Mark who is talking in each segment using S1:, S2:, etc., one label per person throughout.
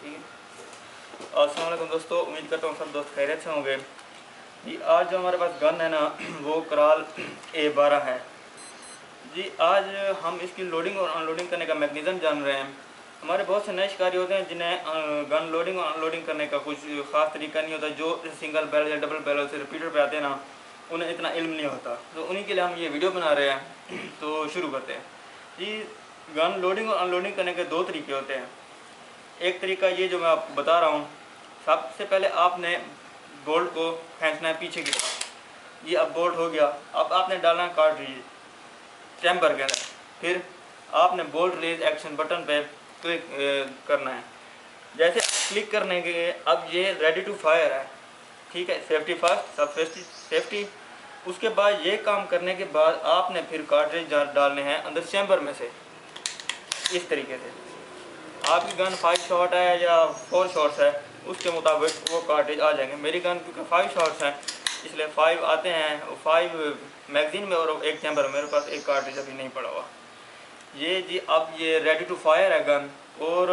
S1: ठीक है। अस्सलाम वालेकुम दोस्तों, उम्मीद करता हूँ सब दोस्त खैरियत से होंगे जी। आज जो हमारे पास गन है ना वो कराल A12 है जी। आज हम इसकी लोडिंग और अनलोडिंग करने का मैकेनिज़्म जान रहे हैं। हमारे बहुत से नए शिकारी होते हैं जिन्हें गन लोडिंग और अनलोडिंग करने का कुछ ख़ास तरीका नहीं होता। जो सिंगल बैरल या डबल बैरल से रिपीटर पे आते हैं ना, उन्हें इतना इल्म नहीं होता, तो उन्हीं के लिए हम ये वीडियो बना रहे हैं। तो शुरू करते हैं जी। गन लोडिंग और अनलोडिंग करने के दो तरीके होते हैं। एक तरीका ये जो मैं आपको बता रहा हूँ, सबसे पहले आपने बोल्ट को खींचना है पीछे की तरफ। ये अब बोल्ट हो गया। अब आपने डालना है कार्ट्रिज चैम्बर के अंदर। फिर आपने बोल्ट रिलीज एक्शन बटन पे क्लिक करना है। जैसे क्लिक करने के अब ये रेडी टू फायर है, ठीक है। सेफ्टी फर्स्ट, सब सेफ्टी। उसके बाद ये काम करने के बाद आपने फिर कार्ट्रिज डालने हैं अंदर चैम्बर में से। इस तरीके से आपकी गन 5 शॉट है या 4 शॉट्स है, उसके मुताबिक वो कार्ट्रिज आ जाएंगे। मेरी गन क्योंकि 5 शॉट्स हैं इसलिए 5 आते हैं, 5 मैगजीन में और एक चैम्बर में। मेरे पास एक कार्ट्रिज अभी नहीं पड़ा हुआ ये जी। अब ये रेडी टू फायर है गन, और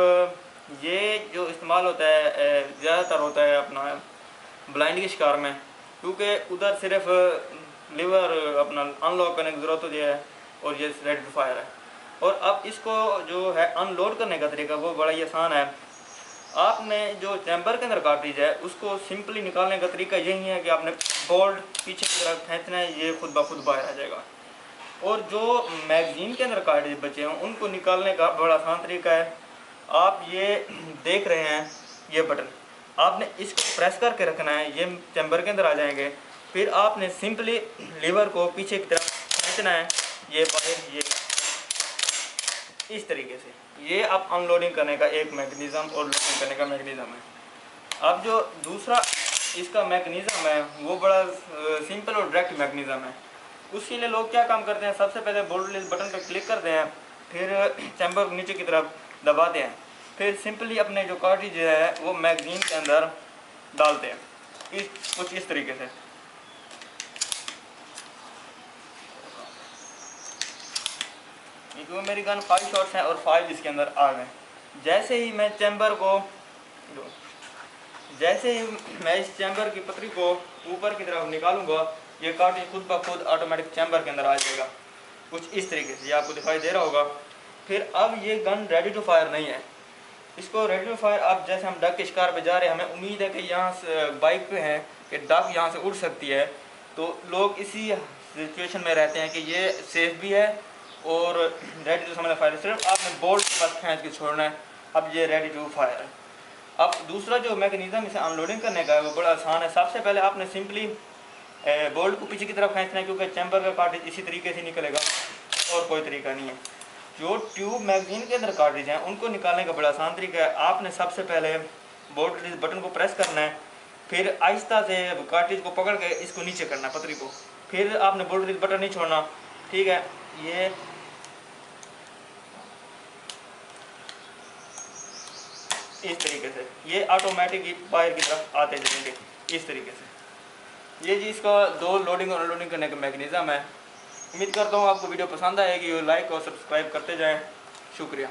S1: ये जो इस्तेमाल होता है ज़्यादातर होता है अपना ब्लाइंड के शिकार में, क्योंकि उधर सिर्फ लीवर अपना अनलॉक करने की ज़रूरत होती है और ये रेडी टू फायर है। और अब इसको जो है अनलोड करने का तरीका वो बड़ा ही आसान है। आपने जो चैम्बर के अंदर कार्ट्रिज है उसको सिंपली निकालने का तरीका यही है कि आपने बोल्ट पीछे की तरफ खींचना है, ये खुद ब खुद बाहर आ जाएगा। और जो मैगजीन के अंदर कार्ट्रिज बचे हैं उनको निकालने का बड़ा आसान तरीका है। आप ये देख रहे हैं ये बटन, आपने इसको प्रेस करके रखना है, ये चैम्बर के अंदर आ जाएंगे। फिर आपने सिंपली लीवर को पीछे की तरफ खींचना है, ये बाहर, ये इस तरीके से। ये अब अनलोडिंग करने का एक मैकेनिज़्म और लोडिंग करने का मैकेनिज़्म है। अब जो दूसरा इसका मैकेनिज़्म है वो बड़ा सिंपल और डायरेक्ट मैकेनिज़्म है। उसके लिए लोग क्या काम करते हैं, सबसे पहले बोल्ट रिलीज बटन पर क्लिक करते हैं, फिर चैम्बर को नीचे की तरफ दबाते हैं, फिर सिंपली अपने जो कार्ट्रिज है वो मैगजीन के अंदर डालते हैं, कुछ इस तरीके से। क्योंकि मेरी गन 5 शॉट्स हैं और 5 इसके अंदर आ गए। जैसे ही मैं इस चैम्बर की पतरी को ऊपर की तरफ निकालूंगा, ये कार्ट्रिज खुद ब खुद ऑटोमेटिक चैम्बर के अंदर आ जाएगा, कुछ इस तरीके से। ये आपको दिखाई दे रहा होगा। फिर अब ये गन रेडी टू फायर नहीं है। इसको रेडी टू फायर, अब जैसे हम डक के शिकार पे जा रहे हैं, हमें उम्मीद है कि यहाँ से बाइक पे हैं कि डक यहाँ से उड़ सकती है, तो लोग इसी सिचुएशन में रहते हैं कि ये सेफ भी है और रेडी टू समझ फायर। सिर्फ आपने बोल्ट बस खींच के छोड़ना है, अब ये रेडी टू फायर है। अब दूसरा जो मैकेनिज़्म इसे अनलोडिंग करने का है वो बड़ा आसान है। सबसे पहले आपने सिंपली बोल्ट को पीछे की तरफ खींचना है, क्योंकि चैम्बर का कार्ट्रिज इसी तरीके से निकलेगा और कोई तरीका नहीं है। जो ट्यूब मैगजीन के अंदर कार्ट्रिज हैं उनको निकालने का बड़ा आसान तरीका है। आपने सबसे पहले बोल्ट रिलीज बटन को प्रेस करना है, फिर आहिस्ता से कार्ट्रिज को पकड़ के इसको नीचे करना है पतरी को, फिर आपने बोल्ट रिलीज बटन नहीं छोड़ना, ठीक है। ये इस तरीके से ये ऑटोमेटिक बाहर की तरफ आते जाएंगे इस तरीके से। ये जी इसका दो लोडिंग और अनलोडिंग करने का मैकेनिज़्म है। उम्मीद करता हूँ आपको वीडियो पसंद आएगी और लाइक और सब्सक्राइब करते जाएं। शुक्रिया।